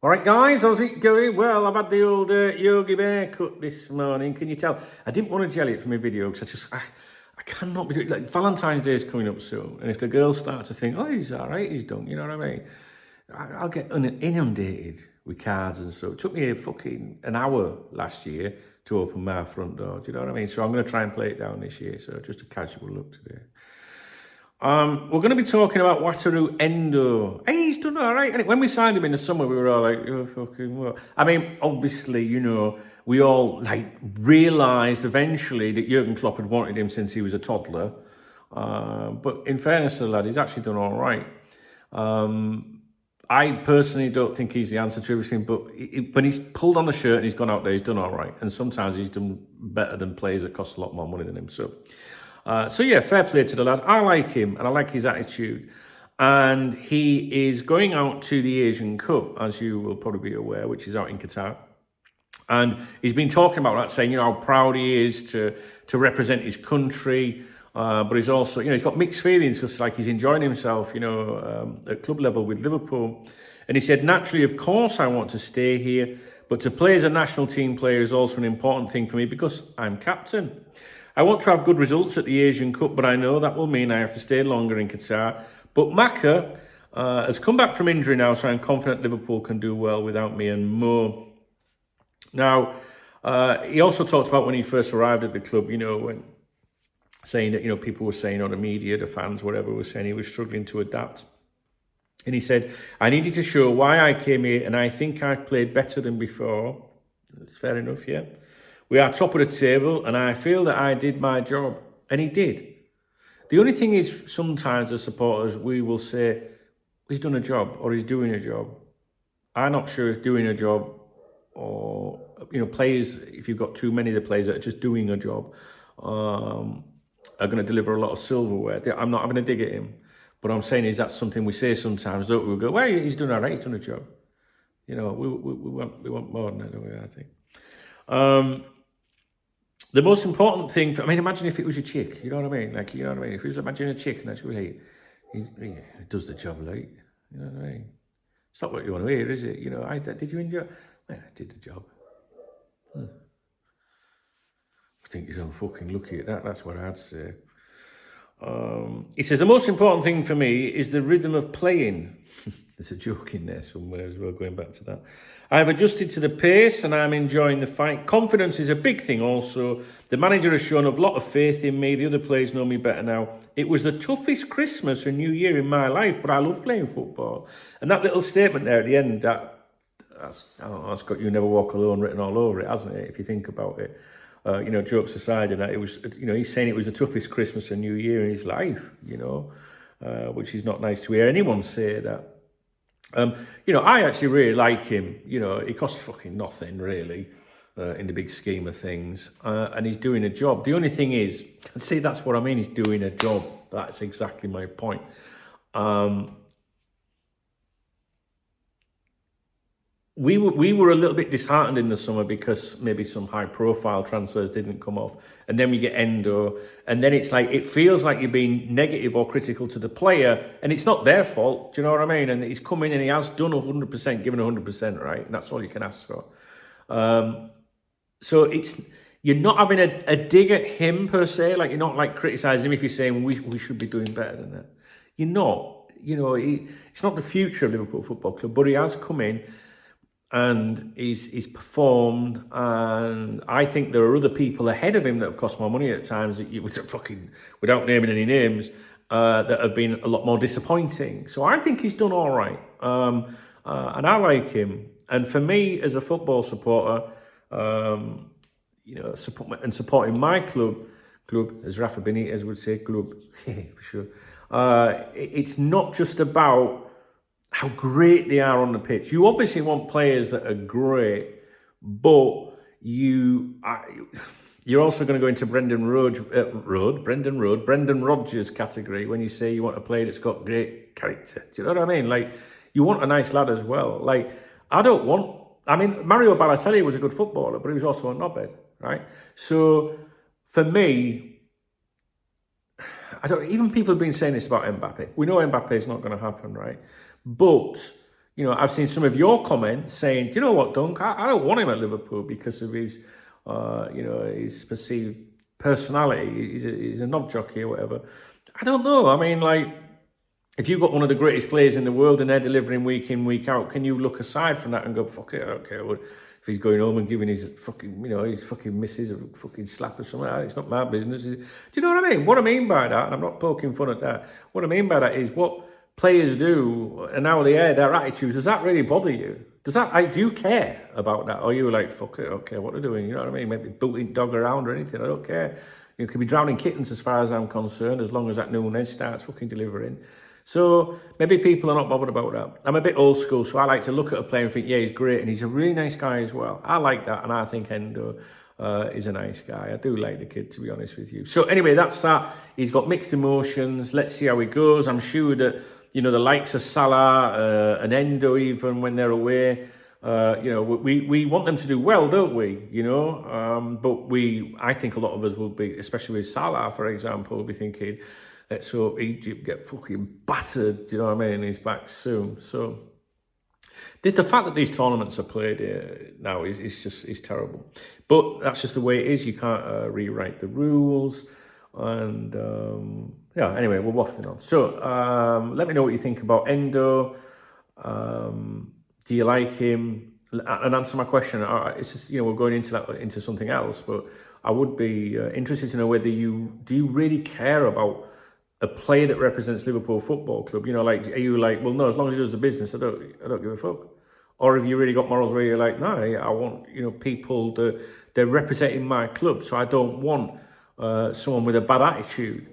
All right, guys, how's it going? Well, I've had the old Yogi Bear cut this morning. Can you tell? I didn't want to jelly it for my video because I cannot be doing like Valentine's Day is coming up soon, and if the girls start to think, oh, he's all right, he's done, you know what I mean? I'll get inundated with cards and stuff. It took me an hour last year to open my front door. Do you know what I mean? So I'm going to try and play it down this year. So just a casual look today. We're going to be talking about Wataru Endo. Hey, he's done all right. And when we signed him in the summer, we were all like, "Oh, fucking what?" I mean, obviously, we all realised eventually that Jurgen Klopp had wanted him since he was a toddler. But in fairness to the lad, he's actually done all right. I personally don't think he's the answer to everything, but when he's pulled on the shirt and he's gone out there, he's done all right. And sometimes he's done better than players that cost a lot more money than him. So yeah, fair play to the lad. I like him and I like his attitude. And he is going out to the Asian Cup, as you will probably be aware, which is out in Qatar. And he's been talking about that, saying, how proud he is to represent his country. But he's also, he's got mixed feelings because he's enjoying himself, at club level with Liverpool. And he said, naturally, of course, I want to stay here. But to play as a national team player is also an important thing for me because I'm captain. I want to have good results at the Asian Cup, but I know that will mean I have to stay longer in Qatar. But Maka has come back from injury now, so I'm confident Liverpool can do well without me and Mo. Now, he also talked about when he first arrived at the club, when saying that, people were saying on the media, the fans, whatever, were saying he was struggling to adapt. And he said, I needed to show why I came here, and I think I've played better than before. That's fair enough, yeah. We are top of the table, and I feel that I did my job. And he did. The only thing is, sometimes as supporters, we will say, he's done a job, or he's doing a job. I'm not sure if doing a job, or, players, if you've got too many of the players that are just doing a job, are going to deliver a lot of silverware. I'm not having a dig at him. But I'm saying is that's something we say sometimes, don't we? We go, well, he's done all right, he's done a job. We want more than that, don't we, I think. The most important thing, imagine if it was your chick, you know what I mean? If it was, imagine a chick and that's really, he does the job, you know what I mean? It's not what you want to hear, is it? Did you enjoy? Yeah, I did the job. I think you're so fucking lucky at that. That's what I'd say. He says, the most important thing for me is the rhythm of playing. There's a joke in there somewhere as well, going back to that. I have adjusted to the pace and I'm enjoying the fight. Confidence is a big thing also. The manager has shown a lot of faith in me. The other players know me better now. It was the toughest Christmas and New Year in my life, but I love playing football. And that little statement there at the end, that's got "You Never Walk Alone" written all over it, hasn't it, if you think about it. Jokes aside, and that it was, he's saying it was the toughest Christmas and New Year in his life, which is not nice to hear anyone say that. I actually really like him. He costs fucking nothing, really, in the big scheme of things. And he's doing a job. The only thing is, see, that's what I mean, he's doing a job. That's exactly my point. We were a little bit disheartened in the summer because maybe some high-profile transfers didn't come off. And then we get Endo. And then it's like, it feels like you're being negative or critical to the player. And it's not their fault, do you know what I mean? And he's come in and he has done 100%, given 100%, right? And that's all you can ask for. So you're not having a dig at him, per se. You're not, criticising him if you're saying, we should be doing better than that. You're not. It's not the future of Liverpool Football Club, but he has come in and he's performed, and I think there are other people ahead of him that have cost more money at times, without naming any names, that have been a lot more disappointing. So I think he's done all right, and I like him. And for me, as a football supporter, supporting my club, as Rafa Benitez would say, club, for sure. It's not just about how great they are on the pitch. You obviously want players that are great, but you're also going to go into Brendan Rodgers category when you say you want a player that's got great character. Do you know what I mean? You want a nice lad as well. Mario Balotelli was a good footballer, but he was also a knobhead, right? So for me, even people have been saying this about Mbappe. We know Mbappe is not going to happen, right? But You know, I've seen some of your comments saying, do you know what, Dunk? I don't want him at Liverpool because of his, you know, his perceived personality. He's a knob jockey or whatever. I don't know. I mean, like, if you've got one of the greatest players in the world and they're delivering week in, week out, can you look aside from that and go, fuck it, okay, well, if he's going home and giving his fucking, you know, his fucking missus a fucking slap or something, it's not my business. Do you know what I mean? What I mean by that, and I'm not poking fun at that, what I mean by that is what players do and how they air their attitudes, does that really bother you? Do you care about that? Or are you like, fuck it, okay, what they're doing, you know what I mean? Maybe booting dog around or anything, I don't care. You could be drowning kittens as far as I'm concerned, as long as that Nunes starts fucking delivering. So maybe people are not bothered about that. I'm a bit old school, so I like to look at a player and think, yeah, he's great, and he's a really nice guy as well. I like that, and I think Endo is a nice guy. I do like the kid, to be honest with you. So anyway, that's that. He's got mixed emotions. Let's see how he goes. I'm sure that, you know, the likes of Salah and Endo, even when they're away, you know, we want them to do well, don't we? You know, but I think a lot of us will be, especially with Salah, for example, will be thinking, let's hope Egypt get fucking battered, do you know what I mean? And he's back soon. So the fact that these tournaments are played now is terrible. But that's just the way it is. You can't rewrite the rules. And yeah, anyway, we're waffling on. So let me know what you think about Endo. Do you like him? And answer my question. It's just, you know, we're going into something else, but I would be interested to know whether do you really care about a player that represents Liverpool Football Club? You know, like, are you like, well, no, as long as he does the business, I don't give a fuck. Or have you really got morals where you're like, no, I want, you know, people they're representing my club, so I don't want someone with a bad attitude.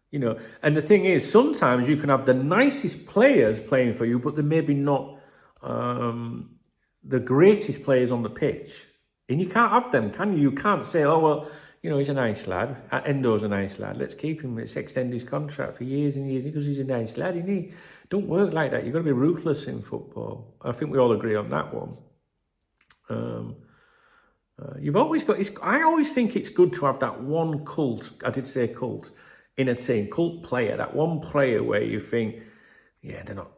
You know, and the thing is, sometimes you can have the nicest players playing for you, but they're maybe not the greatest players on the pitch. And you can't have them, can you? You can't say, oh, well, you know, he's a nice lad. Endo's a nice lad. Let's keep him. Let's extend his contract for years and years because he's a nice lad. Don't work like that. You've got to be ruthless in football. I think we all agree on that one. You've always got... I always think it's good to have that one cult, I did say cult, in a team, cult player, that one player where you think, yeah, they're not...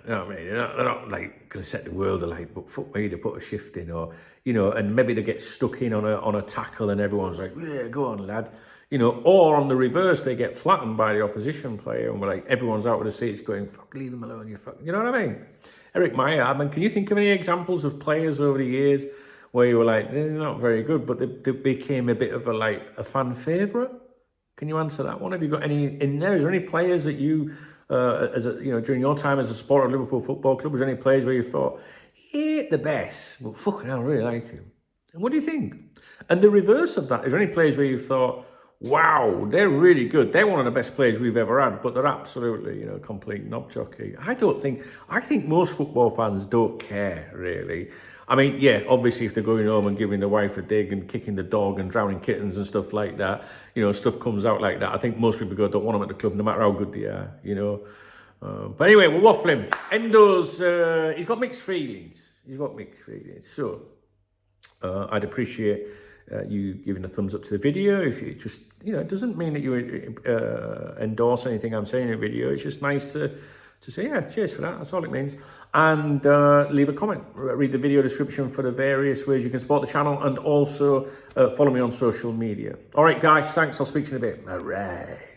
You know what I mean? They're not like going to set the world alight, but fuck me, they put a shift in, or, you know, and maybe they get stuck in on a tackle and everyone's like, yeah, go on, lad. You know, or on the reverse, they get flattened by the opposition player and we're like, everyone's out of the seats going, fuck, leave them alone, you fuck. You know what I mean? Eric Meyer, I mean, can you think of any examples of players over the years where you were like, they're not very good, but they became a bit of a fan favourite? Can you answer that one? Have you got any in there? Is there any players that you... during your time as a supporter of Liverpool Football Club, was there any players where you thought, he ain't the best, but fucking hell, I really like him? And what do you think? And the reverse of that, is there any players where you thought, wow, they're really good, they're one of the best players we've ever had, but they're absolutely, you know, complete knob jockey? I think most football fans don't care, really. I mean, yeah, obviously if they're going home and giving the wife a dig and kicking the dog and drowning kittens and stuff like that, you know, stuff comes out like that. I think most people don't want them at the club, no matter how good they are, you know. But anyway, we're waffling. Endo's, he's got mixed feelings. So, I'd appreciate you giving a thumbs up to the video. If you just, you know, it doesn't mean that you endorse anything I'm saying in the video. It's just nice to say, yeah, cheers for that. That's all it means. And leave a comment. Read the video description for the various ways you can support the channel, and also follow me on social media. All right, guys, thanks. I'll speak to you in a bit. All right.